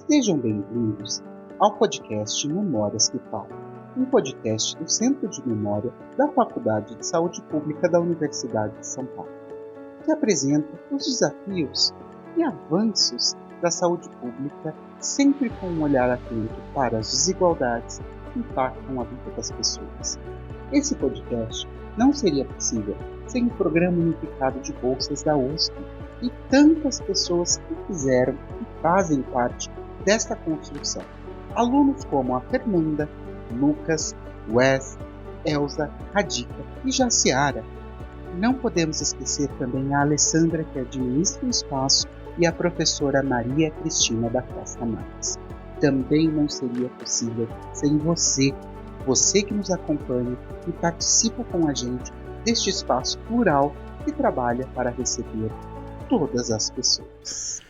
Sejam bem-vindos ao podcast Memórias que Falam, um podcast do Centro de Memória da Faculdade de Saúde Pública da Universidade de São Paulo, que apresenta os desafios e avanços da saúde pública, sempre com um olhar atento para as desigualdades que impactam a vida das pessoas. Esse podcast não seria possível sem o Programa Unificado de Bolsas da USP e tantas pessoas que fizeram e fazem parte desta construção. Alunos como a Fernanda, Lucas, Wes, Elza, Radica e Jaciara. Não podemos esquecer também a Alessandra, que administra o espaço, e a professora Maria Cristina da Costa Marques. Também não seria possível sem você que nos acompanha e participa com a gente deste espaço plural que trabalha para receber todas as pessoas.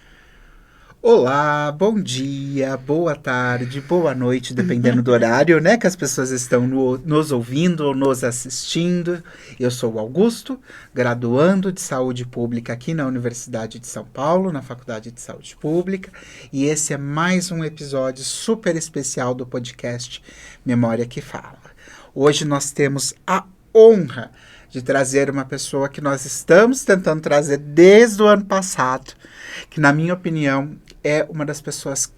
Olá, bom dia, boa tarde, boa noite, dependendo do horário, né, que as pessoas estão nos ouvindo ou nos assistindo. Eu sou o Augusto, graduando de Saúde Pública aqui na Universidade de São Paulo, na Faculdade de Saúde Pública, e esse é mais um episódio super especial do podcast Memória que Fala. Hoje nós temos a honra de trazer uma pessoa que nós estamos tentando trazer desde o ano passado, que, na minha opinião, é uma das pessoas que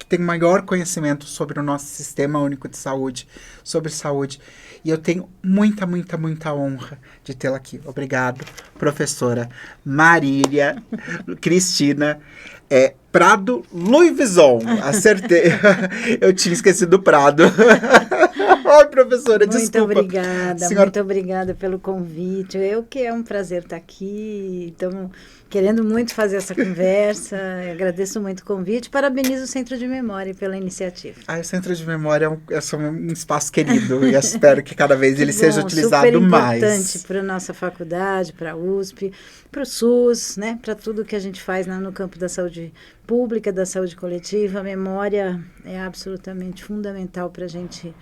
tem maior conhecimento sobre o nosso Sistema Único de Saúde, sobre saúde. E eu tenho muita honra de tê-la aqui. Obrigado, professora Marília Cristina Prado Luivison. Acertei. Eu tinha esquecido do Prado. Oi, professora, desculpa. Muito obrigada pelo convite. É um prazer estar aqui. Então, querendo muito fazer essa conversa. Agradeço muito o convite. Parabenizo o Centro de Memória pela iniciativa. O Centro de Memória é um espaço querido. E eu espero que cada vez ele seja utilizado mais. Super importante para a nossa faculdade, para a USP, para o SUS, né? Para tudo que a gente faz no campo da saúde pública, da saúde coletiva. A memória é absolutamente fundamental para a gente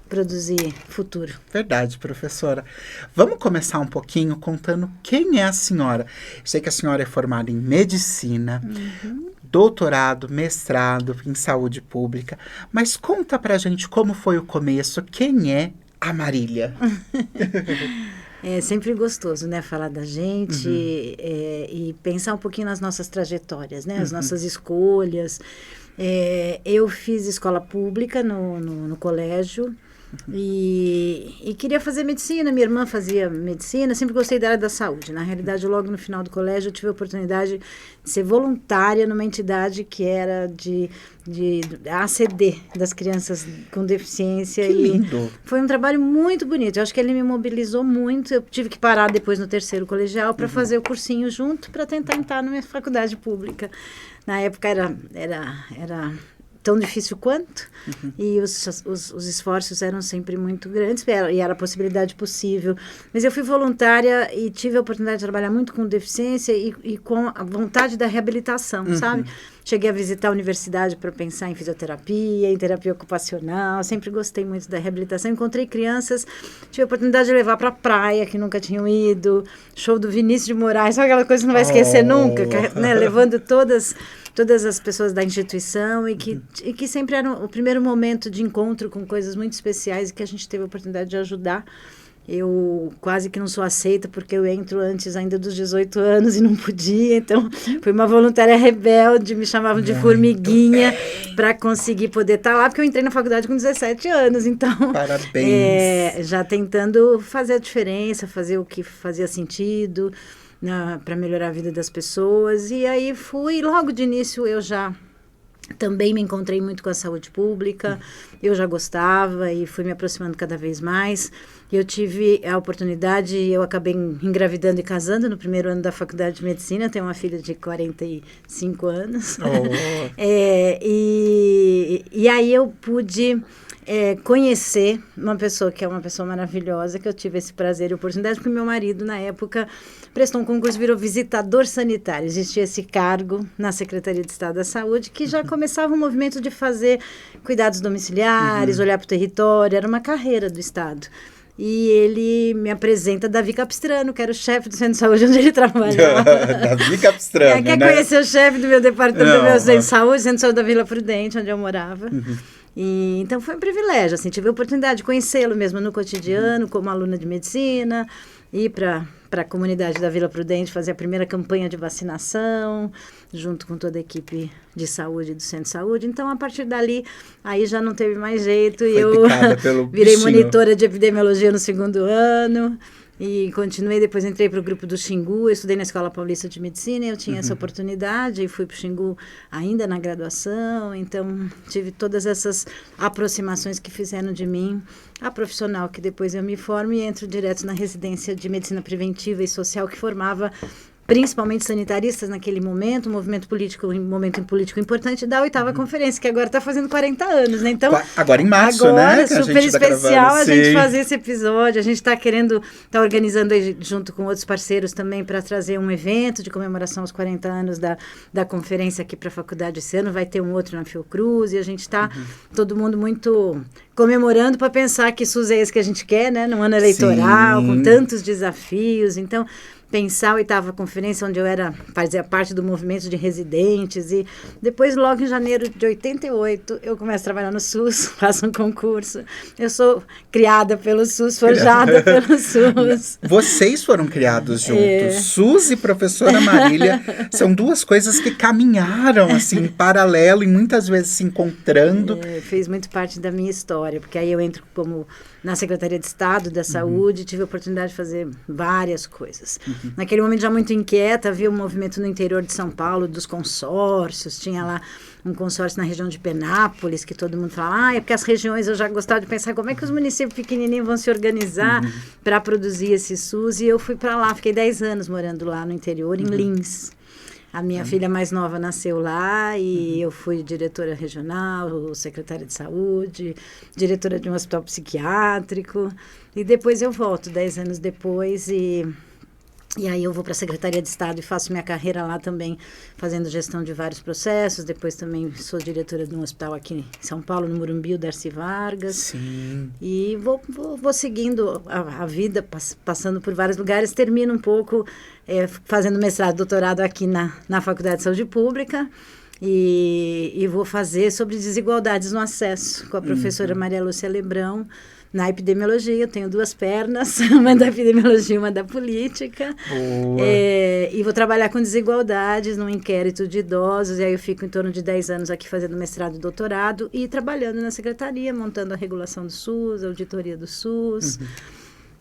produzir futuro. Verdade, professora. Vamos começar um pouquinho contando quem é a senhora. Eu sei que a senhora é formada em medicina, doutorado, mestrado em saúde pública, mas conta pra gente como foi o começo, quem é a Marília? É sempre gostoso, né, falar da gente e pensar um pouquinho nas nossas trajetórias, né, as nossas escolhas. Eu fiz escola pública no colégio e queria fazer medicina. Minha irmã fazia medicina, sempre gostei da área da saúde. Na realidade, logo no final do colégio, eu tive a oportunidade de ser voluntária numa entidade que era de ACD, das crianças com deficiência. Que lindo! Foi um trabalho muito bonito. Eu acho que ele me mobilizou muito. Eu tive que parar depois no terceiro colegial para fazer o cursinho junto, para tentar entrar numa faculdade pública. Na época era tão difícil quanto, e os esforços eram sempre muito grandes, e era a possibilidade possível. Mas eu fui voluntária e tive a oportunidade de trabalhar muito com deficiência e com a vontade da reabilitação, sabe? Cheguei a visitar a universidade para pensar em fisioterapia, em terapia ocupacional, sempre gostei muito da reabilitação. Encontrei crianças, tive a oportunidade de levar para a praia, que nunca tinham ido, show do Vinícius de Moraes, sabe aquela coisa que não vai esquecer nunca, né? Levando todas as pessoas da instituição e que sempre era o primeiro momento de encontro com coisas muito especiais e que a gente teve a oportunidade de ajudar. Eu quase que não sou aceita porque eu entro antes ainda dos 18 anos e não podia, então fui uma voluntária rebelde, me chamavam de formiguinha para conseguir poder estar lá, porque eu entrei na faculdade com 17 anos, então parabéns. Já tentando fazer a diferença, fazer o que fazia sentido para melhorar a vida das pessoas. E aí logo de início eu já também me encontrei muito com a saúde pública, eu já gostava e fui me aproximando cada vez mais. Eu tive a oportunidade, eu acabei engravidando e casando no primeiro ano da faculdade de medicina, tenho uma filha de 45 anos. E aí eu pude conhecer uma pessoa que é uma pessoa maravilhosa, que eu tive esse prazer e oportunidade, porque meu marido, na época, prestou um concurso, virou visitador sanitário. Existia esse cargo na Secretaria de Estado da Saúde, que já começava um movimento de fazer cuidados domiciliares, olhar para o território, era uma carreira do Estado. e ele me apresenta Davi Capistrano, que era o chefe do centro de saúde onde ele trabalhava. Davi Capistrano, Quer né? conhecer o chefe do meu departamento, do meu centro de saúde, centro de saúde da Vila Prudente, onde eu morava. E, então foi um privilégio, assim, tive a oportunidade de conhecê-lo mesmo no cotidiano, como aluna de medicina, ir para a comunidade da Vila Prudente fazer a primeira campanha de vacinação, junto com toda a equipe de saúde do centro de saúde. Então, a partir dali, aí já não teve mais jeito. E eu virei monitora de epidemiologia no 2º ano. E continuei, depois entrei para o grupo do Xingu, eu estudei na Escola Paulista de Medicina, e eu tinha essa oportunidade, e fui para o Xingu ainda na graduação, então tive todas essas aproximações que fizeram de mim a profissional, que depois eu me formo e entro direto na residência de Medicina Preventiva e Social, que formava principalmente sanitaristas naquele momento, um movimento político, um momento político importante da 8ª conferência, que agora está fazendo 40 anos, né? Então, agora em março, agora, né? super especial a gente fazer esse episódio. A gente está organizando aí, junto com outros parceiros também, para trazer um evento de comemoração aos 40 anos da conferência aqui para a faculdade esse ano. Vai ter um outro na Fiocruz, e a gente está todo mundo muito comemorando para pensar que SUS é esse que a gente quer, né? No ano eleitoral, com tantos desafios. Então, pensar a 8ª conferência, onde eu fazia parte do movimento de residentes, e depois, logo em janeiro de 88, eu começo a trabalhar no SUS, faço um concurso. Eu sou criada pelo SUS, forjada pelo SUS. Vocês foram criados juntos. SUS e professora Marília são duas coisas que caminharam, assim, em paralelo e muitas vezes se encontrando. Fez muito parte da minha história, porque aí eu entro na Secretaria de Estado da Saúde, tive a oportunidade de fazer várias coisas. Naquele momento, já muito inquieta, havia um movimento no interior de São Paulo dos consórcios, tinha lá um consórcio na região de Penápolis, que todo mundo fala, é porque as regiões, eu já gostava de pensar como é que os municípios pequenininhos vão se organizar para produzir esse SUS, e eu fui para lá, fiquei 10 anos morando lá no interior, em Lins. A minha filha mais nova nasceu lá, e eu fui diretora regional, secretária de saúde, diretora de um hospital psiquiátrico, e depois eu volto 10 anos depois, e aí eu vou para a Secretaria de Estado e faço minha carreira lá também, fazendo gestão de vários processos. Depois também sou diretora de um hospital aqui em São Paulo, no Morumbi, o Darcy Vargas. Sim. E vou seguindo a vida, passando por vários lugares. Termino um pouco fazendo mestrado, doutorado aqui na Faculdade de Saúde Pública. E vou fazer sobre desigualdades no acesso com a professora Maria Lúcia Lebrão. Na epidemiologia, eu tenho 2 pernas, uma da epidemiologia e uma da política. E vou trabalhar com desigualdades num inquérito de idosos, e aí eu fico em torno de 10 anos aqui fazendo mestrado e doutorado, e trabalhando na secretaria, montando a regulação do SUS, a auditoria do SUS.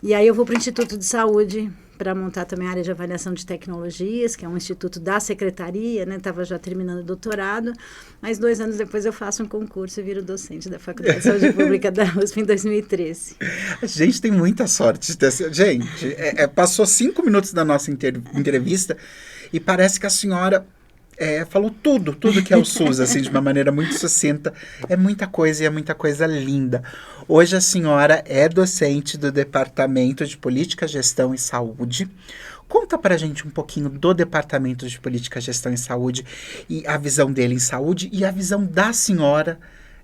E aí eu vou para o Instituto de Saúde, para montar também a área de avaliação de tecnologias, que é um instituto da secretaria, né? Estava já terminando o doutorado, mas 2 anos depois eu faço um concurso e viro docente da Faculdade de Saúde Pública da USP em 2013. A gente tem muita sorte de ter... Gente, passou 5 minutos da nossa entrevista e parece que a senhora... falou tudo que é o SUS, assim, de uma maneira muito sucinta. É muita coisa e é muita coisa linda. Hoje a senhora é docente do Departamento de Política, Gestão e Saúde. Conta pra gente um pouquinho do Departamento de Política, Gestão e Saúde, e a visão dele em saúde, e a visão da senhora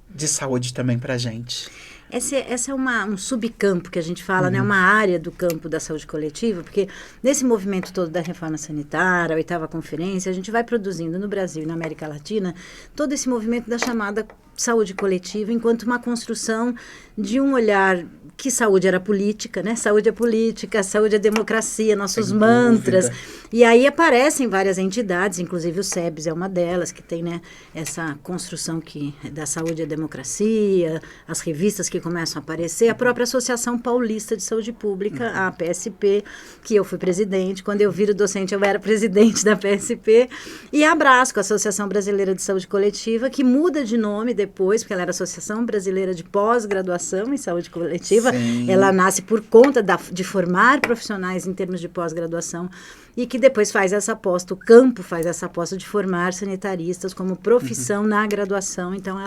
de saúde também pra gente. Essa é um subcampo que a gente fala, né? Uma área do campo da saúde coletiva, porque nesse movimento todo da reforma sanitária, a 8ª conferência, a gente vai produzindo no Brasil e na América Latina todo esse movimento da chamada saúde coletiva, enquanto uma construção de um olhar que saúde era política, né? Saúde é política, saúde é democracia, nossos Sem mantras. dúvida. E aí aparecem várias entidades, inclusive o SEBS é uma delas, que tem, né, essa construção da saúde é democracia, as revistas que começam a aparecer, a própria Associação Paulista de Saúde Pública, a PSP, que eu fui presidente. Quando eu viro docente, eu era presidente da PSP. E a Abrasco, a Associação Brasileira de Saúde Coletiva, que muda de nome depois, porque ela era Associação Brasileira de Pós-Graduação em Saúde Coletiva. Sim. Ela nasce por conta de formar profissionais em termos de pós-graduação e que depois faz essa aposta, o campo faz essa aposta de formar sanitaristas como profissão na graduação. Então,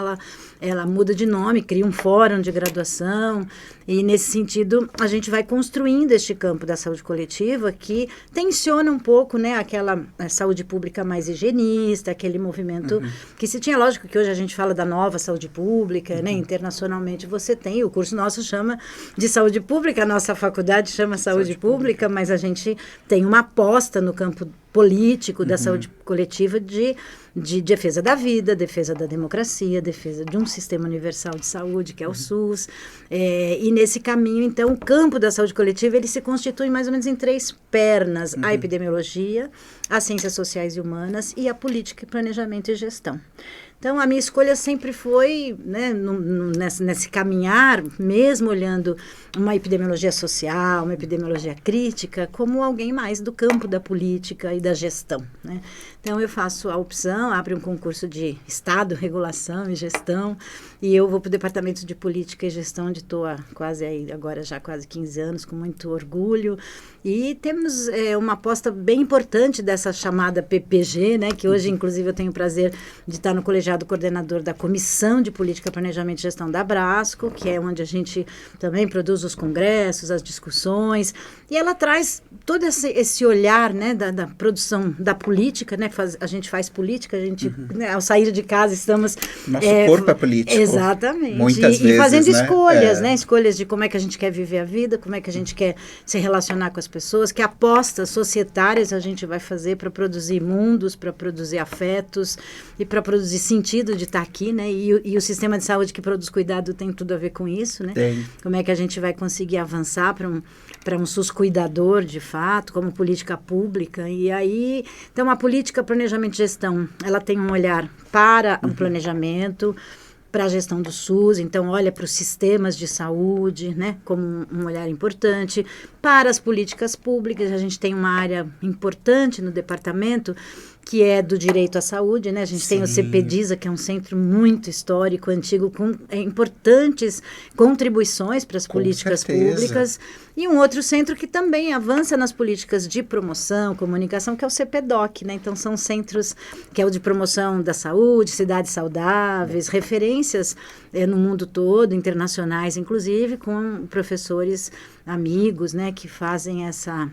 ela muda de nome, cria um fórum de graduação, e nesse sentido a gente vai construindo este campo da saúde coletiva que tensiona um pouco, né, aquela saúde pública mais higienista, aquele movimento que se tinha. Lógico que hoje a gente fala da nova saúde pública, né, internacionalmente você tem, o curso nosso chama de saúde pública, a nossa faculdade chama saúde pública, mas a gente tem uma aposta no campo político da saúde coletiva de defesa da vida, defesa da democracia, defesa de um sistema universal de saúde, que é o SUS. E nesse caminho, então, o campo da saúde coletiva, ele se constitui mais ou menos em 3 pernas: a epidemiologia, as ciências sociais e humanas e a política, planejamento e gestão. Então, a minha escolha sempre foi, né, nesse caminhar, mesmo olhando uma epidemiologia social, uma epidemiologia crítica, como alguém mais do campo da política e da gestão, né? Então, eu faço a opção, abre um concurso de Estado, Regulação e Gestão, e eu vou para o Departamento de Política e Gestão, onde estou há agora já quase 15 anos, com muito orgulho. E temos uma aposta bem importante dessa chamada PPG, né, que hoje, inclusive, eu tenho o prazer de estar no colegiado coordenador da Comissão de Política, Planejamento e Gestão da Abrasco, que é onde a gente também produz os congressos, as discussões, e ela traz todo esse olhar, né, da produção da política, né, a gente faz política, a gente, né, ao sair de casa estamos... Nosso corpo é político. Exatamente. Muitas vezes, e fazendo né? escolhas, né, escolhas de como é que a gente quer viver a vida, como é que a gente quer se relacionar com as pessoas, que apostas societárias a gente vai fazer para produzir mundos, para produzir afetos e para produzir sentido de estar aqui, né? E o sistema de saúde que produz cuidado tem tudo a ver com isso, né? Tem. Como é que a gente vai conseguir avançar para um SUS cuidador, de fato, como política pública. E aí, então, a política, planejamento e gestão, ela tem um olhar para o planejamento, para a gestão do SUS, então olha para os sistemas de saúde, né, como um olhar importante. Para as políticas públicas, a gente tem uma área importante no departamento, que é do direito à saúde, né? A gente tem o CPDISA, que é um centro muito histórico, antigo, com importantes contribuições para as políticas públicas. E um outro centro que também avança nas políticas de promoção, comunicação, que é o CPDOC, né? Então, são centros que é o de promoção da saúde, cidades saudáveis, referências no mundo todo, internacionais, inclusive, com professores amigos, né, que fazem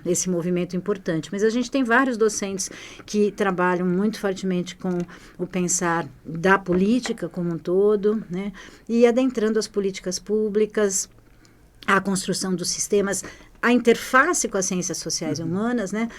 esse movimento importante. Mas a gente tem vários docentes que trabalham muito fortemente com o pensar da política como um todo, né, e adentrando as políticas públicas, a construção dos sistemas, a interface com as ciências sociais e humanas, né,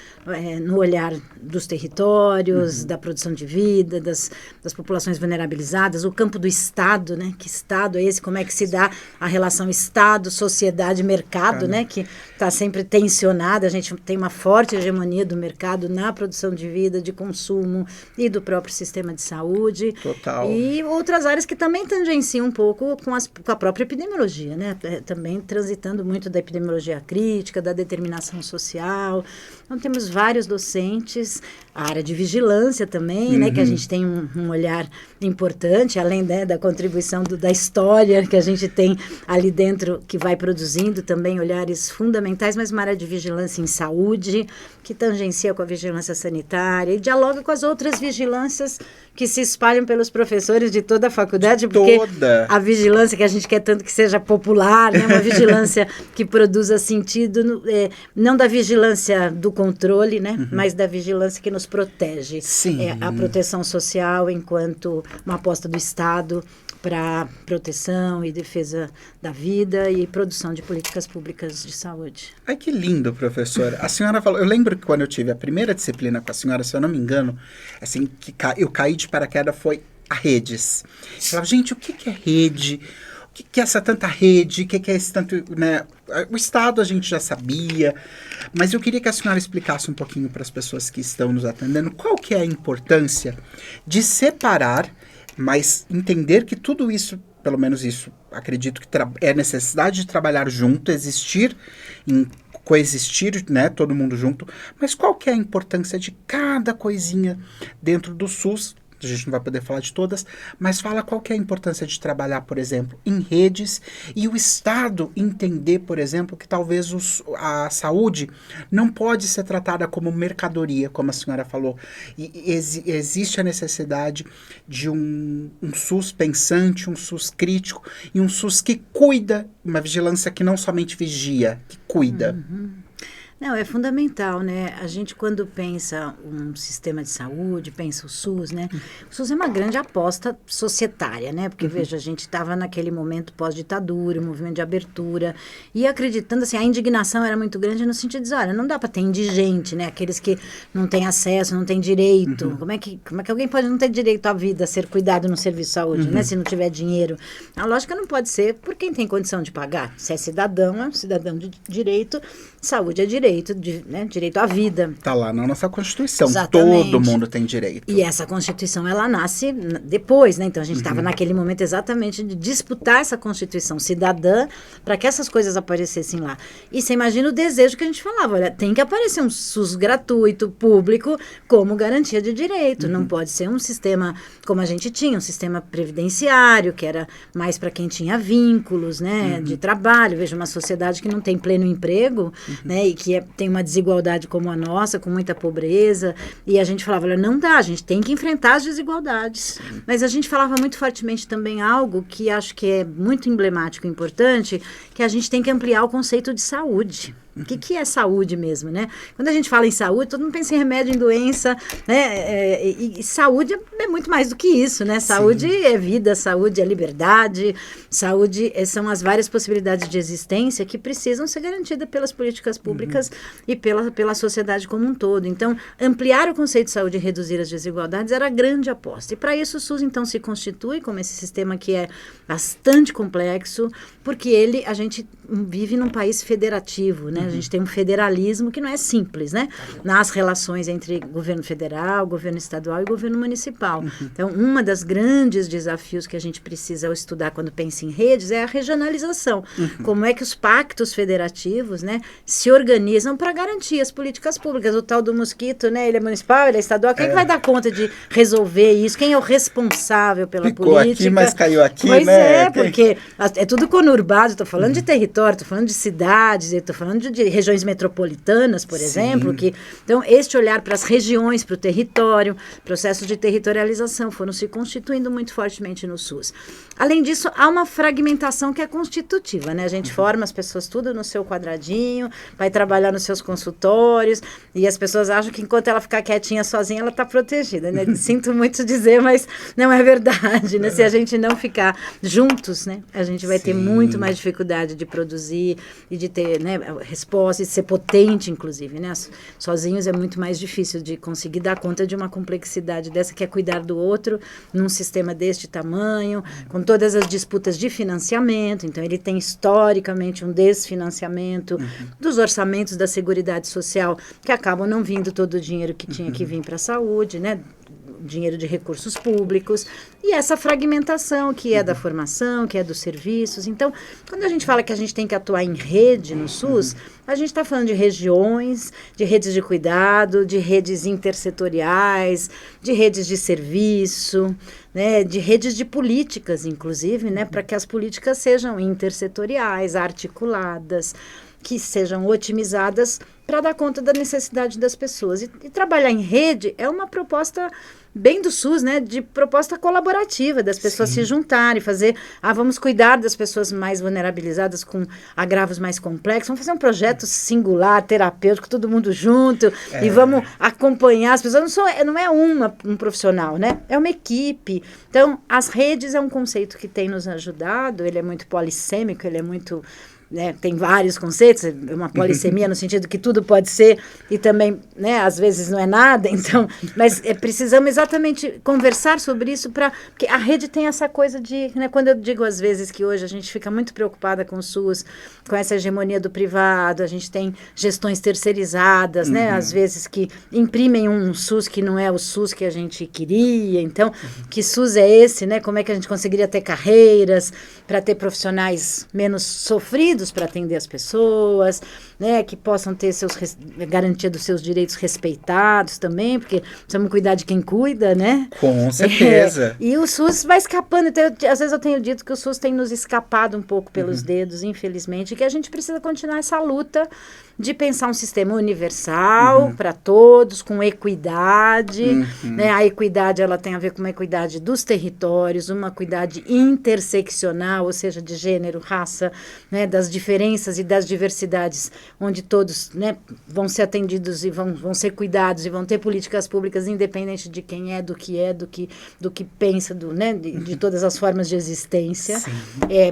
no olhar dos territórios, da produção de vida, das populações vulnerabilizadas, o campo do Estado, né, que Estado é esse, como é que se dá a relação Estado, sociedade, mercado, né, que está sempre tensionada, a gente tem uma forte hegemonia do mercado na produção de vida, de consumo e do próprio sistema de saúde. Total. E outras áreas que também tangenciam um pouco com a própria epidemiologia, né, também transitando muito da epidemiologia crítica, da determinação social. Então, temos vários docentes, a área de vigilância também, né, que a gente tem um olhar importante, além, né, da contribuição da história que a gente tem ali dentro, que vai produzindo também olhares fundamentais, mas uma área de vigilância em saúde, que tangencia com a vigilância sanitária e dialoga com as outras vigilâncias que se espalham pelos professores de toda a faculdade, porque a vigilância que a gente quer tanto que seja popular, né, uma vigilância que produza sentido, não da vigilância do controle, né, mas da vigilância que nos protege. Sim. A proteção social enquanto uma aposta do Estado para proteção e defesa da vida e produção de políticas públicas de saúde. Ai, que lindo, professora. A senhora falou, eu lembro que quando eu tive a primeira disciplina com a senhora, se eu não me engano, assim, que eu caí de paraquedas foi a redes. Eu falava, gente, o que é rede? O que é essa tanta rede? O que é esse tanto, né? O Estado a gente já sabia, mas eu queria que a senhora explicasse um pouquinho para as pessoas que estão nos atendendo qual que é a importância de separar, mas entender que tudo isso, pelo menos isso, acredito que é necessidade de trabalhar junto, coexistir, né, todo mundo junto, mas qual que é a importância de cada coisinha dentro do SUS, a gente não vai poder falar de todas, mas fala qual que é a importância de trabalhar, por exemplo, em redes e o Estado entender, por exemplo, que talvez a saúde não pode ser tratada como mercadoria, como a senhora falou. E existe a necessidade de um SUS pensante, um SUS crítico e um SUS que cuida, uma vigilância que não somente vigia, que cuida. Não, é fundamental, né? A gente, quando pensa um sistema de saúde, pensa o SUS, né? O SUS é uma grande aposta societária, né? Porque, veja, a gente estava naquele momento pós-ditadura, o movimento de abertura, e acreditando, assim, a indignação era muito grande no sentido de dizer, olha, não dá para ter indigente, né? Aqueles que não têm acesso, não têm direito. Como é que alguém pode não ter direito à vida, a ser cuidado no serviço de saúde, né? Se não tiver dinheiro. A lógica não pode ser por quem tem condição de pagar. Se é cidadão, é um cidadão de direito, saúde é direito. Direito à vida. Está lá na nossa Constituição. Exatamente. Todo mundo tem direito. E essa Constituição, ela nasce depois, né? Então, a gente estava naquele momento exatamente de disputar essa Constituição cidadã para que essas coisas aparecessem lá. E você imagina o desejo que a gente falava, olha, tem que aparecer um SUS gratuito, público, como garantia de direito. Não pode ser um sistema como a gente tinha, um sistema previdenciário, que era mais para quem tinha vínculos, né? De trabalho. Veja, uma sociedade que não tem pleno emprego, né? E que tem uma desigualdade como a nossa, com muita pobreza, e a gente falava, olha, não dá, a gente tem que enfrentar as desigualdades. Mas a gente falava muito fortemente também algo que acho que é muito emblemático e importante, que a gente tem que ampliar o conceito de saúde. O que é saúde mesmo, né? Quando a gente fala em saúde, todo mundo pensa em remédio, em doença, né? E saúde é muito mais do que isso, né? Saúde é vida, saúde é liberdade, saúde são as várias possibilidades de existência que precisam ser garantidas pelas políticas públicas e pela sociedade como um todo. Então, ampliar o conceito de saúde e reduzir as desigualdades era a grande aposta. E para isso o SUS, então, se constitui como esse sistema que é bastante complexo, porque a gente vive num país federativo, né? A gente tem um federalismo que não é simples, né? Nas relações entre governo federal, governo estadual e governo municipal. Então, uma das grandes desafios que a gente precisa estudar quando pensa em redes é a regionalização. Como é que os pactos federativos, né, se organizam para garantir as políticas públicas. O tal do mosquito, né? Ele é municipal, ele é estadual. Quem que vai dar conta de resolver isso? Quem é o responsável pela Ficou política? Aqui, mas caiu aqui, pois né? Porque é tudo conurbado. Estou falando de território, estou falando de cidades, estou falando de regiões metropolitanas, por exemplo. Então, este olhar para as regiões, para o território, processos de territorialização foram se constituindo muito fortemente no SUS. Além disso, há uma fragmentação que é constitutiva, né? A gente forma as pessoas tudo no seu quadradinho, vai trabalhar nos seus consultórios, e as pessoas acham que enquanto ela ficar quietinha sozinha, ela está protegida, né? Sinto muito dizer, mas não é verdade, né? Se a gente não ficar juntos, né? A gente vai ter muito mais dificuldade de produzir e de ter, né, resposta, e de ser potente, inclusive, né? Sozinhos é muito mais difícil de conseguir dar conta de uma complexidade dessa, que é cuidar do outro num sistema deste tamanho, com todas as disputas de financiamento. Então, ele tem historicamente um desfinanciamento dos orçamentos da Seguridade Social, que acabam não vindo todo o dinheiro que tinha que vir para a saúde, né? Dinheiro de recursos públicos, e essa fragmentação que é da formação, que é dos serviços. Então, quando a gente fala que a gente tem que atuar em rede no SUS, a gente está falando de regiões, de redes de cuidado, de redes intersetoriais, de redes de serviço, né, de redes de políticas, inclusive, né, para que as políticas sejam intersetoriais, articuladas, que sejam otimizadas para dar conta da necessidade das pessoas. E trabalhar em rede é uma proposta bem do SUS, né, de proposta colaborativa, das pessoas se juntarem, fazer, vamos cuidar das pessoas mais vulnerabilizadas com agravos mais complexos, vamos fazer um projeto singular, terapêutico, todo mundo junto, e vamos acompanhar as pessoas. Não é um profissional, né, é uma equipe. Então, as redes é um conceito que tem nos ajudado, ele é muito polissêmico, ele é muito... né, tem vários conceitos, uma polissemia no sentido que tudo pode ser e também, né, às vezes não é nada, então, mas precisamos exatamente conversar sobre isso porque a rede tem essa coisa de, né, quando eu digo às vezes que hoje a gente fica muito preocupada com o SUS, com essa hegemonia do privado, a gente tem gestões terceirizadas, né, às vezes que imprimem um SUS que não é o SUS que a gente queria. Então, que SUS é esse, né, como é que a gente conseguiria ter carreiras para ter profissionais menos sofridos, equipamentos para atender as pessoas, né, que possam ter garantia dos seus direitos respeitados também, porque precisamos cuidar de quem cuida, né? Com certeza. E o SUS vai escapando. Então, às vezes eu tenho dito que o SUS tem nos escapado um pouco pelos dedos, infelizmente, e que a gente precisa continuar essa luta de pensar um sistema universal para todos, com equidade, né? A equidade, ela tem a ver com uma equidade dos territórios, uma equidade interseccional, ou seja, de gênero, raça, né? Das diferenças e das diversidades, onde todos, né, vão ser atendidos e vão ser cuidados e vão ter políticas públicas independente de quem é, do que pensa, né, de todas as formas de existência,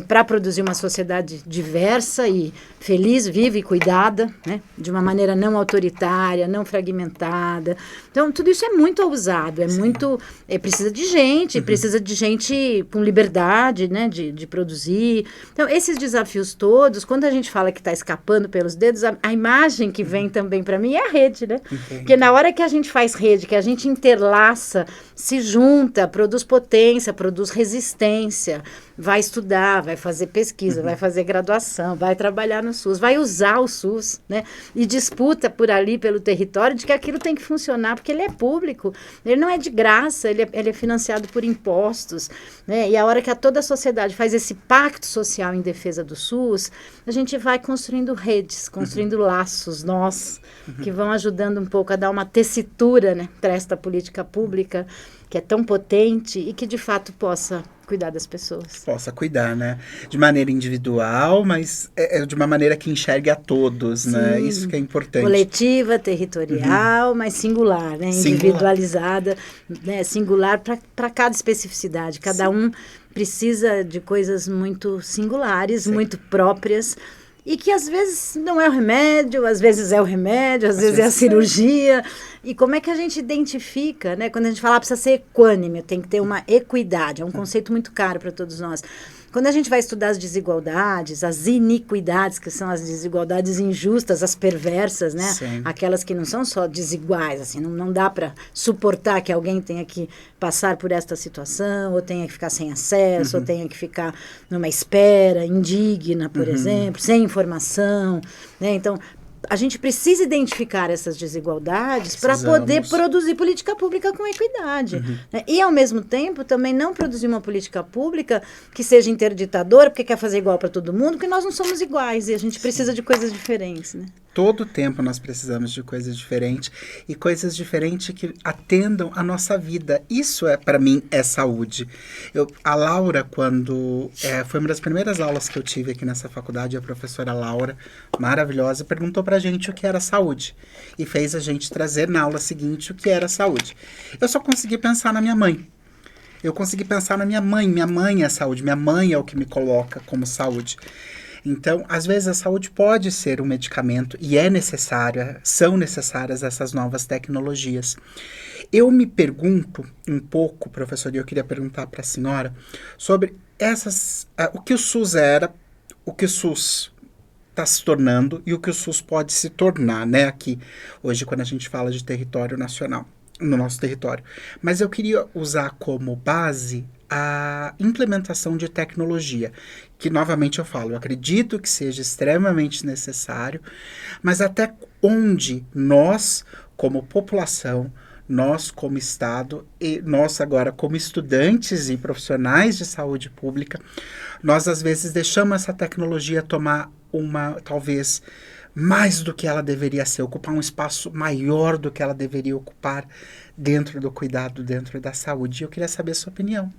para produzir uma sociedade diversa e feliz, viva e cuidada, né, de uma maneira não autoritária, não fragmentada. Então, tudo isso é muito ousado, precisa de gente com liberdade, né, de produzir. Então, esses desafios todos, quando a gente fala que está escapando pelos dedos, a imagem que vem também para mim é a rede, né? Porque na hora que a gente faz rede, que a gente interlaça, se junta, produz potência, produz resistência, vai estudar, vai fazer pesquisa, vai fazer graduação, vai trabalhar no SUS, vai usar o SUS, né? E disputa por ali, pelo território, de que aquilo tem que funcionar, porque ele é público, ele não é de graça, ele é financiado por impostos, né? E a hora que toda a sociedade faz esse pacto social em defesa do SUS, a gente vai construindo redes, construindo laços, nós, que vão ajudando um pouco a dar uma tessitura, né, para esta política pública, que é tão potente e que, de fato, possa cuidar das pessoas. Possa cuidar, né? De maneira individual, mas de uma maneira que enxergue a todos, né? Isso que é importante. Coletiva, territorial, mas singular, né? Individualizada, né? Singular para cada especificidade. Cada um precisa de coisas muito singulares, muito próprias, e que às vezes não é o remédio, às vezes é o remédio, às vezes é a cirurgia. E como é que a gente identifica, né? Quando a gente fala precisa ser equânime, tem que ter uma equidade, é um conceito muito caro para todos nós. Quando a gente vai estudar as desigualdades, as iniquidades, que são as desigualdades injustas, as perversas, né? Sim. Aquelas que não são só desiguais, assim, não dá para suportar que alguém tenha que passar por esta situação, ou tenha que ficar sem acesso, ou tenha que ficar numa espera indigna, por exemplo, sem informação, né? Então, a gente precisa identificar essas desigualdades para poder produzir política pública com equidade. Né? E, ao mesmo tempo, também não produzir uma política pública que seja interditadora, porque quer fazer igual para todo mundo, porque nós não somos iguais e a gente precisa de coisas diferentes. Né? Todo tempo nós precisamos de coisas diferentes e coisas diferentes que atendam a nossa vida. Isso, para mim, é saúde. A Laura, quando... foi uma das primeiras aulas que eu tive aqui nessa faculdade, a professora Laura, maravilhosa, perguntou pra gente o que era saúde. E fez a gente trazer na aula seguinte o que era saúde. Eu só consegui pensar na minha mãe. Eu consegui pensar na minha mãe. Minha mãe é saúde. Minha mãe é o que me coloca como saúde. Então, às vezes, a saúde pode ser um medicamento e são necessárias essas novas tecnologias. Eu me pergunto um pouco, professor, e eu queria perguntar para a senhora, sobre o que o SUS era, o que o SUS está se tornando e o que o SUS pode se tornar, né, aqui, hoje, quando a gente fala de território nacional, no nosso território. Mas eu queria usar como base a implementação de tecnologia, que novamente eu acredito que seja extremamente necessário, mas até onde nós, como população, nós como Estado e nós agora como estudantes e profissionais de saúde pública, nós às vezes deixamos essa tecnologia tomar talvez mais do que ela deveria ser, ocupar um espaço maior do que ela deveria ocupar dentro do cuidado, dentro da saúde. Eu queria saber a sua opinião.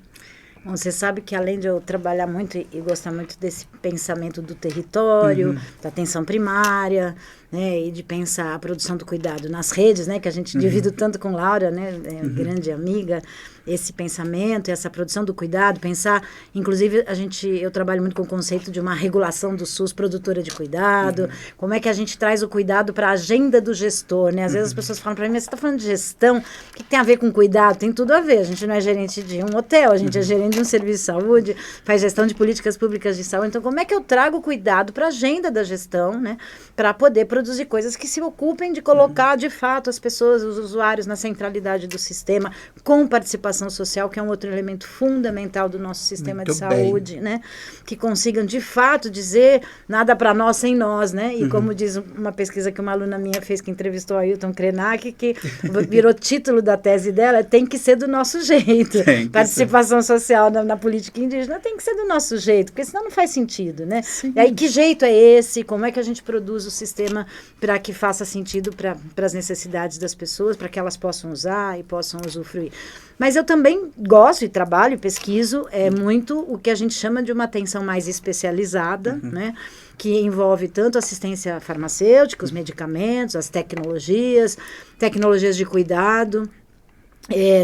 Bom, você sabe que além de eu trabalhar muito e gostar muito desse pensamento do território, da atenção primária, né, e de pensar a produção do cuidado nas redes, né, que a gente divide tanto com Laura, né, grande amiga, esse pensamento, essa produção do cuidado, pensar, inclusive eu trabalho muito com o conceito de uma regulação do SUS produtora de cuidado, como é que a gente traz o cuidado para a agenda do gestor, né, às vezes as pessoas falam para mim, mas você está falando de gestão, o que tem a ver com cuidado? Tem tudo a ver, a gente não é gerente de um hotel, a gente é gerente de um serviço de saúde, faz gestão de políticas públicas de saúde, então como é que eu trago o cuidado para a agenda da gestão, né, para poder produzir produzir coisas que se ocupem de colocar, de fato, as pessoas, os usuários na centralidade do sistema, com participação social, que é um outro elemento fundamental do nosso sistema de saúde, né? Que consigam, de fato, dizer nada para nós sem nós, né? E como diz uma pesquisa que uma aluna minha fez, que entrevistou a Ailton Krenak, que virou título da tese dela, tem que ser do nosso jeito. Participação social na política indígena tem que ser do nosso jeito, porque senão não faz sentido, né? Sim. E aí, que jeito é esse? Como é que a gente produz o sistema para que faça sentido para as necessidades das pessoas, para que elas possam usar e possam usufruir? Mas eu também gosto e trabalho, pesquiso muito o que a gente chama de uma atenção mais especializada, né? Que envolve tanto assistência farmacêutica, os medicamentos, as tecnologias de cuidado,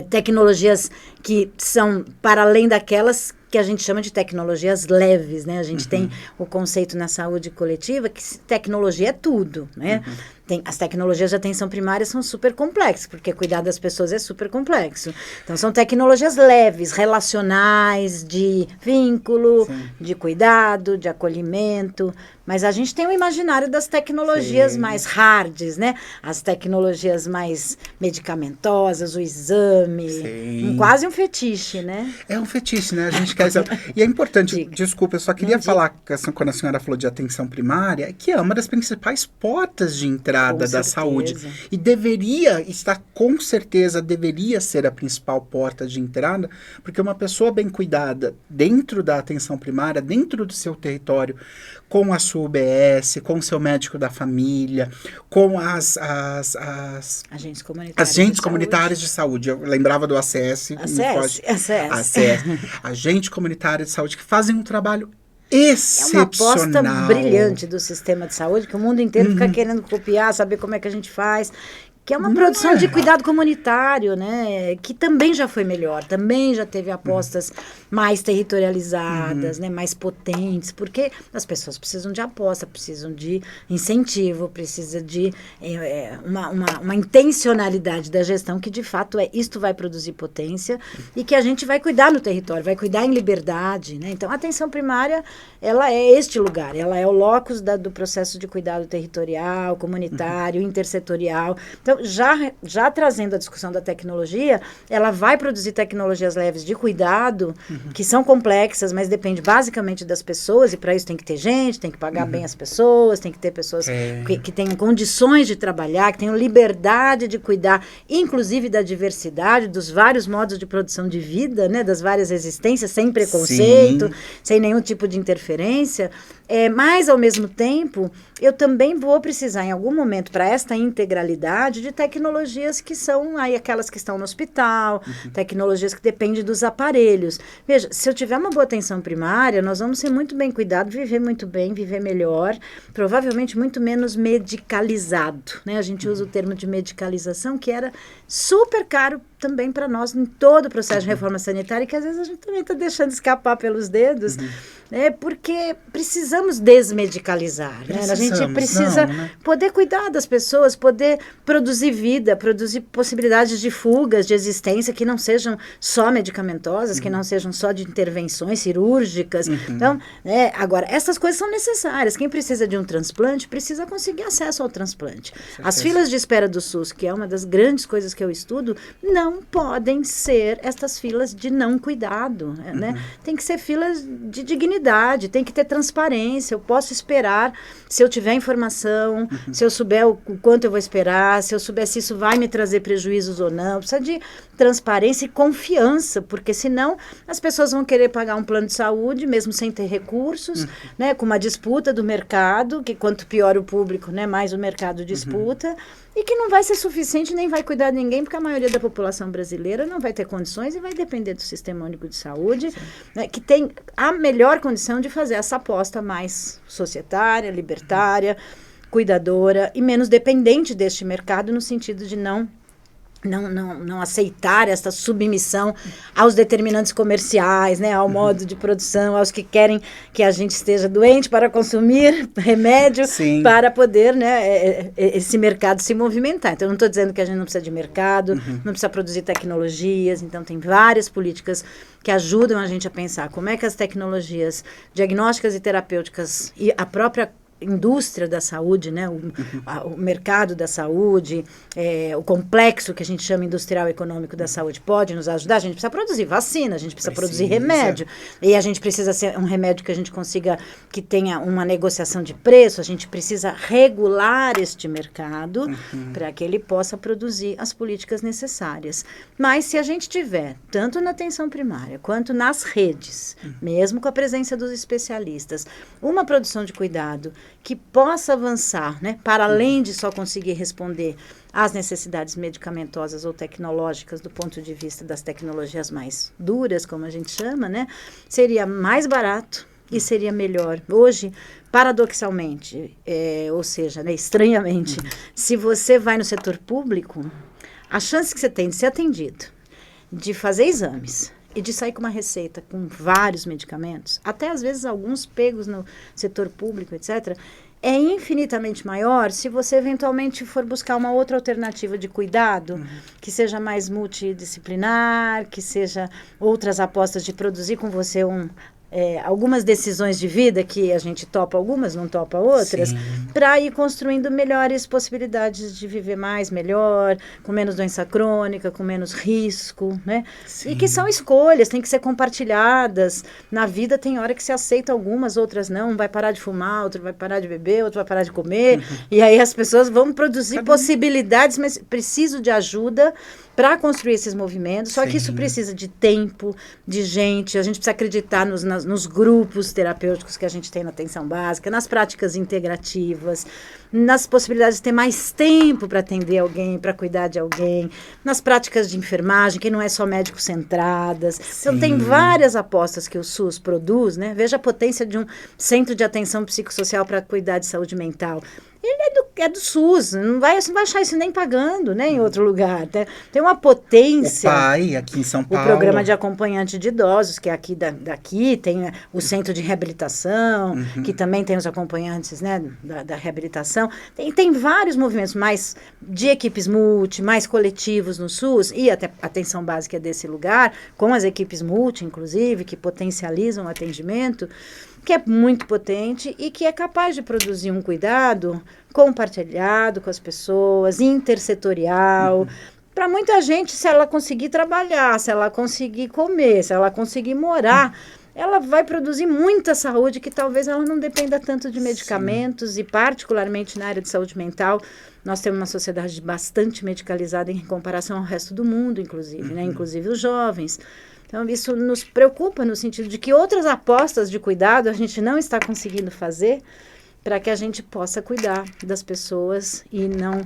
tecnologias que são para além daquelas que a gente chama de tecnologias leves, né? A gente tem o conceito na saúde coletiva que tecnologia é tudo, né? As tecnologias de atenção primária são super complexas, porque cuidar das pessoas é super complexo. Então, são tecnologias leves, relacionais, de vínculo, de cuidado, de acolhimento. Mas a gente tem o imaginário das tecnologias mais hards, né? As tecnologias mais medicamentosas, o exame, quase um fetiche, né? É um fetiche, né? A gente quer... E é importante, desculpa, eu só queria falar, quando a senhora falou de atenção primária, que é uma das principais portas de entrada da saúde. E deveria estar, com certeza, deveria ser a principal porta de entrada, porque uma pessoa bem cuidada dentro da atenção primária, dentro do seu território, com a sua UBS, com o seu médico da família, com as agentes comunitários de saúde. Eu lembrava do ACS. Agente comunitário de saúde, que fazem um trabalho excepcional. É uma aposta brilhante do sistema de saúde, que o mundo inteiro fica querendo copiar, saber como é que a gente faz. Que é uma produção de cuidado comunitário, né? Que também já foi melhor, também já teve apostas mais territorializadas, né? Mais potentes, porque as pessoas precisam de aposta, precisam de incentivo, precisa de uma intencionalidade da gestão que, de fato, isto vai produzir potência e que a gente vai cuidar no território, vai cuidar em liberdade, né? Então, a atenção primária, ela é este lugar, ela é o locus do processo de cuidado territorial, comunitário, intersetorial. Então, já trazendo a discussão da tecnologia, ela vai produzir tecnologias leves de cuidado, que são complexas, mas depende basicamente das pessoas, e para isso tem que ter gente, tem que pagar bem as pessoas, tem que ter pessoas que tenham condições de trabalhar, que tenham liberdade de cuidar, inclusive da diversidade, dos vários modos de produção de vida, né, das várias existências, sem preconceito, sem nenhum tipo de interferência. Mas, ao mesmo tempo, eu também vou precisar, em algum momento, para esta integralidade, de tecnologias que são aí aquelas que estão no hospital, tecnologias que dependem dos aparelhos. Veja, se eu tiver uma boa atenção primária, nós vamos ser muito bem cuidados, viver muito bem, viver melhor, provavelmente muito menos medicalizado, né? A gente usa o termo de medicalização, que era super caro também para nós em todo o processo de reforma sanitária, que às vezes a gente também está deixando escapar pelos dedos, porque precisamos desmedicalizar, né? A gente precisa poder cuidar das pessoas, poder produzir vida, produzir possibilidades de fugas de existência que não sejam só medicamentosas, que não sejam só de intervenções cirúrgicas. Então, agora, essas coisas são necessárias. Quem precisa de um transplante, precisa conseguir acesso ao transplante. As filas de espera do SUS, que é uma das grandes coisas que eu estudo, não podem ser estas filas de não cuidado, né? Tem que ser filas de dignidade, tem que ter transparência. Eu posso esperar, se eu tiver informação, se eu souber o quanto eu vou esperar, se eu souber se isso vai me trazer prejuízos ou não. Precisa de transparência e confiança, porque senão as pessoas vão querer pagar um plano de saúde, mesmo sem ter recursos, né, com uma disputa do mercado, que quanto pior o público, né, mais o mercado disputa, e que não vai ser suficiente, nem vai cuidar de ninguém, porque a maioria da população brasileira não vai ter condições e vai depender do Sistema Único de Saúde, né, que tem a melhor condição de fazer essa aposta mais societária, libertária, cuidadora e menos dependente deste mercado, no sentido de não aceitar essa submissão aos determinantes comerciais, né, ao modo de produção, aos que querem que a gente esteja doente para consumir remédio, para poder, né, esse mercado se movimentar. Então, eu não estou dizendo que a gente não precisa de mercado, não precisa produzir tecnologias, então tem várias políticas que ajudam a gente a pensar como é que as tecnologias diagnósticas e terapêuticas e a própria indústria da saúde, né? O mercado da saúde, o complexo que a gente chama industrial econômico da saúde pode nos ajudar. A gente precisa produzir vacina, a gente precisa produzir remédio, e a gente precisa ser um remédio que a gente consiga, que tenha uma negociação de preço, a gente precisa regular este mercado para que ele possa produzir as políticas necessárias. Mas se a gente tiver, tanto na atenção primária quanto nas redes, mesmo com a presença dos especialistas, uma produção de cuidado que possa avançar, né, para além de só conseguir responder às necessidades medicamentosas ou tecnológicas do ponto de vista das tecnologias mais duras, como a gente chama, né, seria mais barato e seria melhor. Hoje, paradoxalmente, ou seja, né, estranhamente, se você vai no setor público, a chance que você tem de ser atendido, de fazer exames e de sair com uma receita com vários medicamentos, até às vezes alguns pegos no setor público, etc., é infinitamente maior se você eventualmente for buscar uma outra alternativa de cuidado, que seja mais multidisciplinar, que seja outras apostas de produzir com você algumas decisões de vida que a gente topa algumas, não topa outras, para ir construindo melhores possibilidades de viver mais, melhor, com menos doença crônica, com menos risco, né? Sim. E que são escolhas, tem que ser compartilhadas. Na vida tem hora que se aceita algumas, outras não. Um vai parar de fumar, outro vai parar de beber, outro vai parar de comer. E aí as pessoas vão produzir possibilidades, mas preciso de ajuda para construir esses movimentos, só que isso precisa de tempo, de gente, a gente precisa acreditar nos grupos terapêuticos que a gente tem na atenção básica, nas práticas integrativas, nas possibilidades de ter mais tempo para atender alguém, para cuidar de alguém, nas práticas de enfermagem, que não é só médico-centradas. Então, tem várias apostas que o SUS produz, né? Veja a potência de um centro de atenção psicossocial para cuidar de saúde mental. Ele é do SUS, você não vai achar isso nem pagando, né, em outro lugar. Tem uma potência. O PAI, aqui em São Paulo. O programa de acompanhante de idosos, que é aqui daqui, tem o centro de reabilitação, que também tem os acompanhantes, né, da reabilitação. Tem vários movimentos mais de equipes mais coletivos no SUS, e até a atenção básica é desse lugar, com as equipes multi, inclusive, que potencializam o atendimento, que é muito potente e que é capaz de produzir um cuidado compartilhado com as pessoas, intersetorial, para muita gente, se ela conseguir trabalhar, se ela conseguir comer, se ela conseguir morar, ela vai produzir muita saúde que talvez ela não dependa tanto de medicamentos. E particularmente na área de saúde mental, nós temos uma sociedade bastante medicalizada em comparação ao resto do mundo, inclusive, né? Inclusive os jovens. Então, isso nos preocupa no sentido de que outras apostas de cuidado a gente não está conseguindo fazer para que a gente possa cuidar das pessoas e não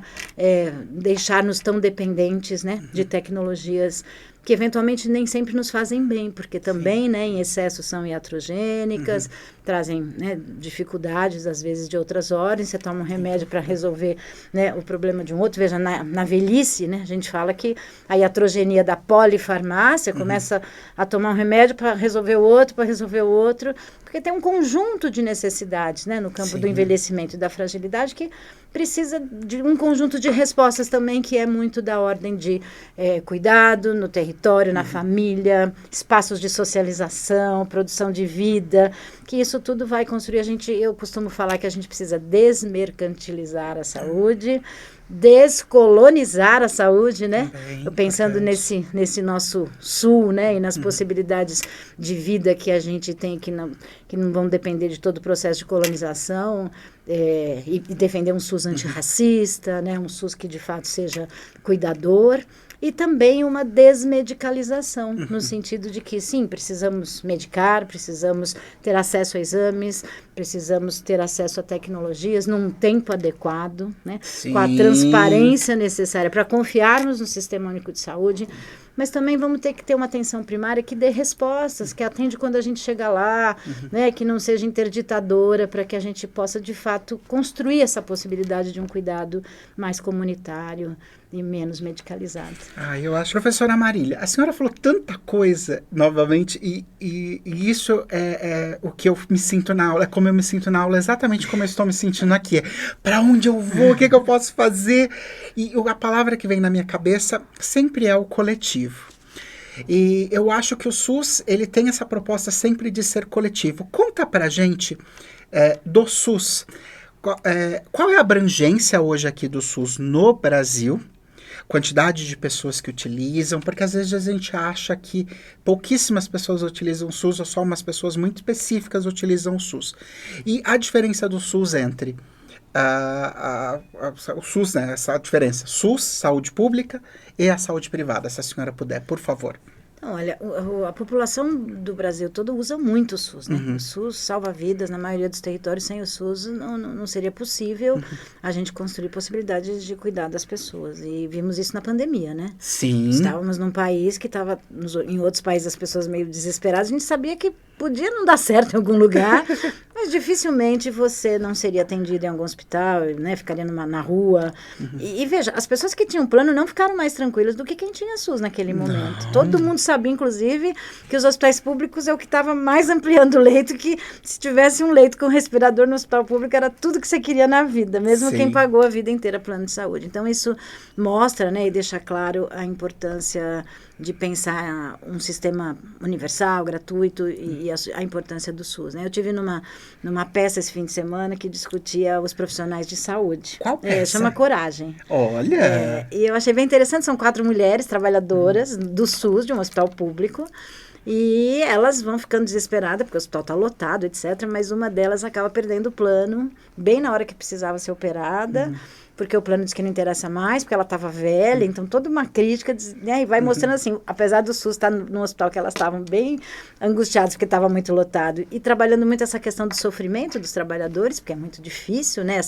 deixar-nos tão dependentes, né, de tecnologias que eventualmente nem sempre nos fazem bem, porque também, né, em excesso são iatrogênicas, trazem, né, dificuldades, às vezes, de outras ordens. Você toma um remédio para resolver, né, o problema de um outro. Veja, na velhice, né, a gente fala que a iatrogenia da polifarmácia começa a tomar um remédio para resolver o outro, porque tem um conjunto de necessidades, né, no campo do envelhecimento e da fragilidade que precisa de um conjunto de respostas também que é muito da ordem de cuidado no território, na família, espaços de socialização, produção de vida, que isso tudo vai construir. Eu costumo falar que a gente precisa desmercantilizar a saúde, descolonizar a saúde, né? Eu pensando nesse nosso sul, né? E nas possibilidades de vida que a gente tem, que não vão depender de todo o processo de colonização, e defender um SUS antirracista, né? Um SUS que de fato seja cuidador. E também uma desmedicalização, no sentido de que, sim, precisamos medicar, precisamos ter acesso a exames, precisamos ter acesso a tecnologias num tempo adequado, né? Com a transparência necessária para confiarmos no Sistema Único de Saúde, mas também vamos ter que ter uma atenção primária que dê respostas, que atende quando a gente chega lá, né? Que não seja interditadora, para que a gente possa, de fato, construir essa possibilidade de um cuidado mais comunitário e menos medicalizado. Eu acho. Professora Marília, a senhora falou tanta coisa novamente e isso é o que eu me sinto na aula, é como eu me sinto na aula, exatamente como eu estou me sentindo aqui. Para onde eu vou, o que eu posso fazer? E a palavra que vem na minha cabeça sempre é o coletivo. E eu acho que o SUS, ele tem essa proposta sempre de ser coletivo. Conta pra gente do SUS. Qual é a abrangência hoje aqui do SUS no Brasil? Quantidade de pessoas que utilizam, porque às vezes a gente acha que pouquíssimas pessoas utilizam o SUS ou só umas pessoas muito específicas utilizam o SUS. E a diferença do SUS entre o SUS, né, essa diferença, SUS, saúde pública, e a saúde privada, se a senhora puder, por favor. Então, olha, a população do Brasil todo usa muito o SUS, né? O SUS salva vidas na maioria dos territórios. Sem o SUS não seria possível a gente construir possibilidades de cuidar das pessoas. E vimos isso na pandemia, né? Sim. Estávamos num país que estava, em outros países as pessoas meio desesperadas, a gente sabia que podia não dar certo em algum lugar, mas dificilmente você não seria atendido em algum hospital, né? Ficaria na rua. E veja, as pessoas que tinham plano não ficaram mais tranquilas do que quem tinha SUS naquele momento. Todo mundo sabia, inclusive, que os hospitais públicos é o que estava mais ampliando o leito, que se tivesse um leito com respirador no hospital público era tudo que você queria na vida, mesmo Sim. quem pagou a vida inteira plano de saúde. Então isso mostra, né, e deixa claro a importância de pensar um sistema universal, gratuito e a importância do SUS, né? Eu tive numa peça esse fim de semana que discutia os profissionais de saúde. Qual peça? Chama Coragem. Olha! E eu achei bem interessante, são 4 mulheres trabalhadoras do SUS, de um hospital público, e elas vão ficando desesperadas, porque o hospital está lotado, etc., mas uma delas acaba perdendo o plano, bem na hora que precisava ser operada, porque o plano diz que não interessa mais, porque ela estava velha, então toda uma crítica, né, e vai mostrando assim, apesar do SUS estar no hospital que elas estavam bem angustiadas, porque estava muito lotado, e trabalhando muito essa questão do sofrimento dos trabalhadores, porque é muito difícil, né,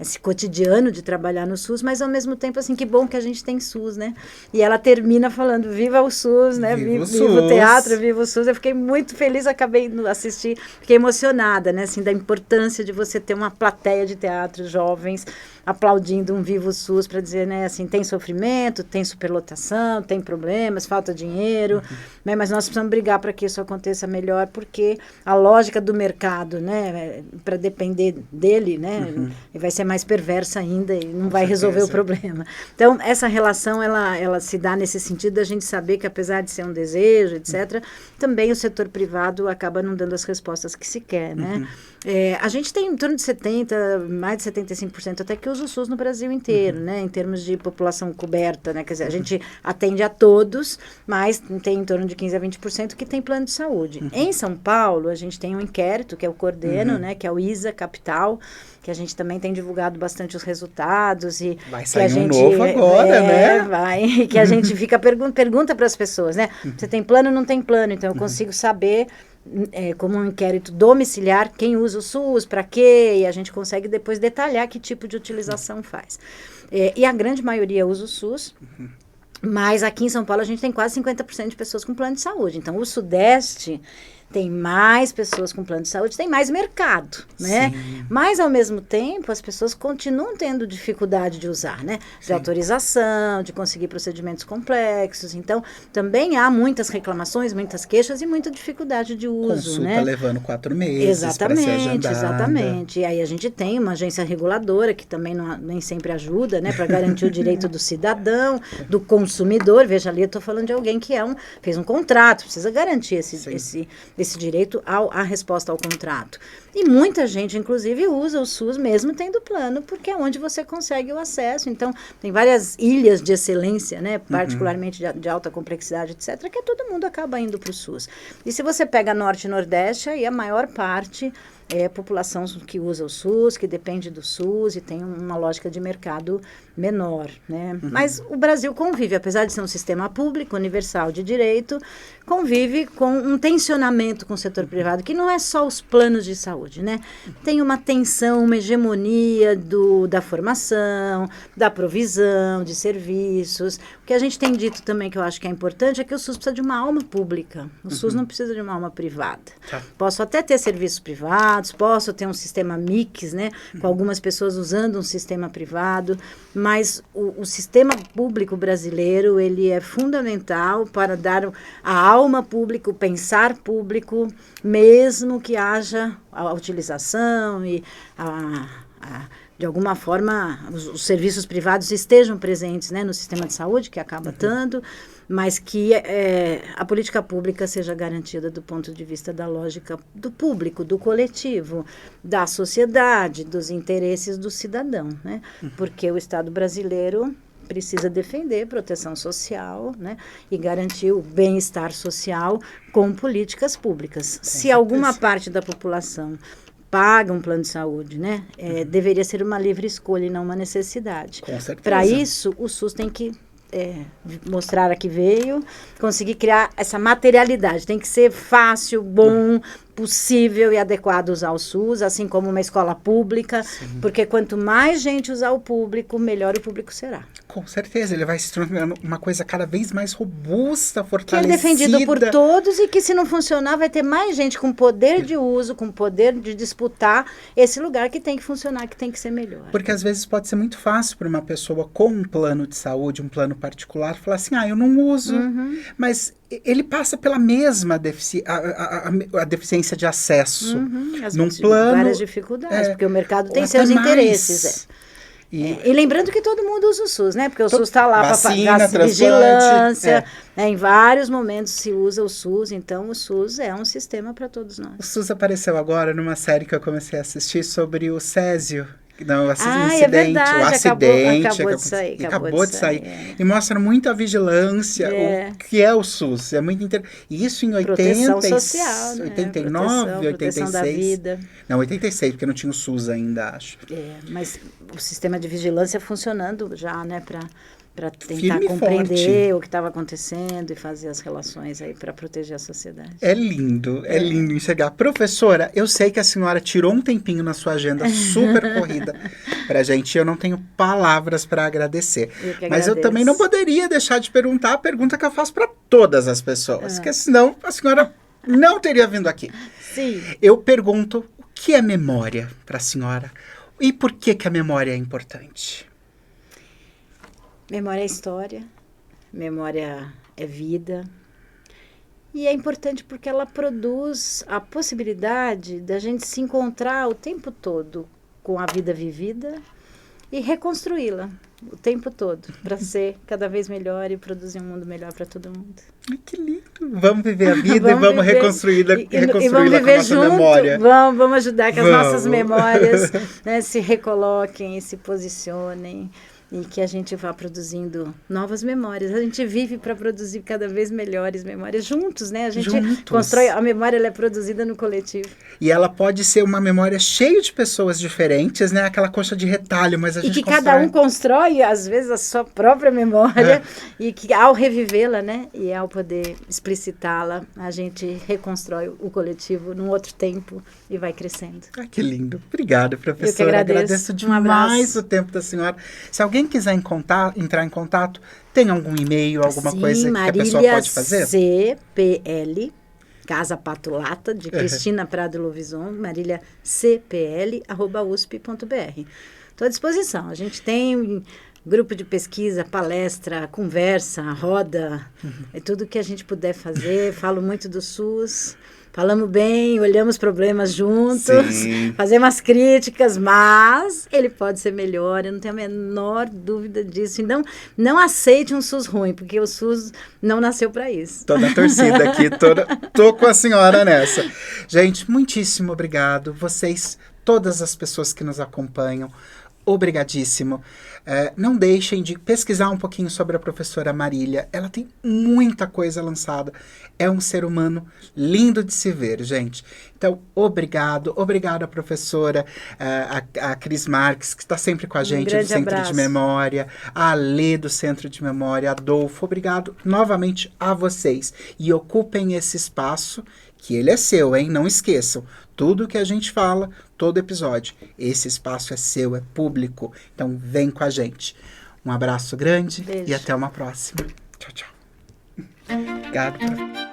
esse cotidiano de trabalhar no SUS, mas ao mesmo tempo, assim, que bom que a gente tem SUS, né, e ela termina falando, viva o SUS, né, viva o teatro, viva o SUS, eu fiquei muito feliz, acabei de assistir, fiquei emocionada, né, assim, da importância de você ter uma plateia de teatro, jovens, aplaudindo um Viva o SUS para dizer, né, assim, tem sofrimento, tem superlotação, tem problemas, falta dinheiro, né, mas nós precisamos brigar para que isso aconteça melhor, porque a lógica do mercado, né, para depender dele, né, vai ser mais perversa ainda e não vai resolver o problema. Então, essa relação, ela se dá nesse sentido da gente saber que, apesar de ser um desejo, etc., também o setor privado acaba não dando as respostas que se quer, né. A gente tem em torno de 70%, mais de 75% até que usa o SUS no Brasil inteiro, né, em termos de população coberta, né, quer dizer, a gente atende a todos, mas tem em torno de 15% a 20% que tem plano de saúde. Em São Paulo, a gente tem um inquérito, que é o Coordeno, né, que é o ISA Capital, que a gente também tem divulgado bastante os resultados e vai que sair a gente novo agora, né? Vai, que a gente fica pergunta para as pessoas, né? Você tem plano ou não tem plano? Então eu consigo saber como um inquérito domiciliar, quem usa o SUS, para quê, e a gente consegue depois detalhar que tipo de utilização faz. E a grande maioria usa o SUS, mas aqui em São Paulo a gente tem quase 50% de pessoas com plano de saúde. Então, o Sudeste tem mais pessoas com plano de saúde, tem mais mercado, né? Sim. Mas, ao mesmo tempo, as pessoas continuam tendo dificuldade de usar, né? De autorização, de conseguir procedimentos complexos. Então, também há muitas reclamações, muitas queixas e muita dificuldade de uso, Consulta né? levando 4 meses para ser agendada. Exatamente. E aí a gente tem uma agência reguladora que também nem sempre ajuda, né? Para garantir o direito do cidadão, do consumidor. Veja ali, eu estou falando de alguém que fez um contrato, precisa garantir esse direito à resposta ao contrato. E muita gente, inclusive, usa o SUS mesmo tendo plano, porque é onde você consegue o acesso. Então, tem várias ilhas de excelência, né, particularmente de alta complexidade, etc., que todo mundo acaba indo para o SUS. E se você pega Norte e Nordeste, aí a maior parte é a população que usa o SUS, que depende do SUS e tem uma lógica de mercado menor, né? Mas o Brasil convive, apesar de ser um sistema público, universal de direito, convive com um tensionamento com o setor privado, que não é só os planos de saúde, né? Tem uma tensão, uma hegemonia da formação, da provisão de serviços. O que a gente tem dito também, que eu acho que é importante, é que o SUS precisa de uma alma pública. O SUS não precisa de uma alma privada. Posso até ter serviços privados, posso ter um sistema mix, né, com algumas pessoas usando um sistema privado, mas o sistema público brasileiro, ele é fundamental para dar a alma pública, o pensar público, mesmo que haja a utilização e de alguma forma, os serviços privados estejam presentes, né, no sistema de saúde, que acaba tanto, mas que a política pública seja garantida do ponto de vista da lógica do público, do coletivo, da sociedade, dos interesses do cidadão, né? Porque o Estado brasileiro precisa defender proteção social, né, e garantir o bem-estar social com políticas públicas. Se alguma parte da população paga um plano de saúde, né, deveria ser uma livre escolha e não uma necessidade. Com certeza. Para isso, o SUS tem que mostrar a que veio, conseguir criar essa materialidade. Tem que ser fácil, bom, possível e adequado usar o SUS, assim como uma escola pública, porque quanto mais gente usar o público, melhor o público será. Com certeza, ele vai se tornando uma coisa cada vez mais robusta, Que é fortalecida. defendido por todos e que, se não funcionar, vai ter mais gente com poder de uso, com poder de disputar esse lugar que tem que funcionar, que tem que ser melhor. Porque às vezes pode ser muito fácil para uma pessoa com um plano de saúde, um plano particular, falar assim, eu não uso, mas ele passa pela mesma a deficiência de acesso. Num plano, várias dificuldades, porque o mercado tem até seus mais. interesses. E lembrando que todo mundo usa o SUS, né? Porque o SUS está lá para pagar vigilância. Em vários momentos se usa o SUS, então o SUS é um sistema para todos nós. O SUS apareceu agora numa série que eu comecei a assistir sobre o Césio. Não, o incidente, é verdade, o acidente. acabou de sair. E mostra muito a vigilância, o que é o SUS. É muito interessante. E isso em 80, proteção social, 89, né? 86. Proteção da vida. Não, 86, porque não tinha o SUS ainda, acho. Mas o sistema de vigilância funcionando já, né, para tentar firme e compreender forte o que estava acontecendo e fazer as relações aí para proteger a sociedade. É lindo enxergar. Professora, eu sei que a senhora tirou um tempinho na sua agenda super corrida pra gente. Eu não tenho palavras para agradecer. Mas eu também não poderia deixar de perguntar a pergunta que eu faço para todas as pessoas, porque senão a senhora não teria vindo aqui. Sim. Eu pergunto, o que é memória para a senhora? E por que a memória é importante? Memória é história, memória é vida. E é importante porque ela produz a possibilidade da gente se encontrar o tempo todo com a vida vivida e reconstruí-la o tempo todo para ser cada vez melhor e produzir um mundo melhor para todo mundo. Ai, que lindo! Vamos viver a vida e vamos reconstruí-la e vamos viver com a nossa junto, memória. Vamos ajudar que as nossas memórias, né, se recoloquem e se posicionem. E que a gente vá produzindo novas memórias. A gente vive para produzir cada vez melhores memórias juntos, né? A gente constrói, a memória ela é produzida no coletivo. E ela pode ser uma memória cheia de pessoas diferentes, né? Aquela coxa de retalho, mas a gente constrói... cada um constrói, às vezes, a sua própria memória. E que ao revivê-la, né? E ao poder explicitá-la, a gente reconstrói o coletivo num outro tempo e vai crescendo. Ah, que lindo. Obrigada, professora. Eu que agradeço demais o tempo da senhora. Se alguém quiser entrar em contato, tem algum e-mail, alguma coisa que a pessoa pode fazer? CPL, Casa Patulata, de Cristina Prado Lovison, maríliacpl@usp.br. Estou à disposição. A gente tem grupo de pesquisa, palestra, conversa, roda, é tudo que a gente puder fazer. Falo muito do SUS. Falamos bem, olhamos problemas juntos, fazemos críticas, mas ele pode ser melhor, eu não tenho a menor dúvida disso. Então, não aceite um SUS ruim, porque o SUS não nasceu para isso. Toda a torcida aqui, tô com a senhora nessa. Gente, muitíssimo obrigado. Vocês, todas as pessoas que nos acompanham, obrigadíssimo. Não deixem de pesquisar um pouquinho sobre a professora Marília. Ela tem muita coisa lançada. É um ser humano lindo de se ver, gente. Então, obrigado à professora, a Cris Marques, que está sempre com a gente do Centro de Memória, a Lê do Centro de Memória, Adolfo. Obrigado novamente a vocês. E ocupem esse espaço, que ele é seu, hein? Não esqueçam. Tudo que a gente fala, todo episódio, esse espaço é seu, é público. Então, vem com a gente. Um abraço grande. Beijo. E até uma próxima. Tchau, tchau. Obrigado, professor.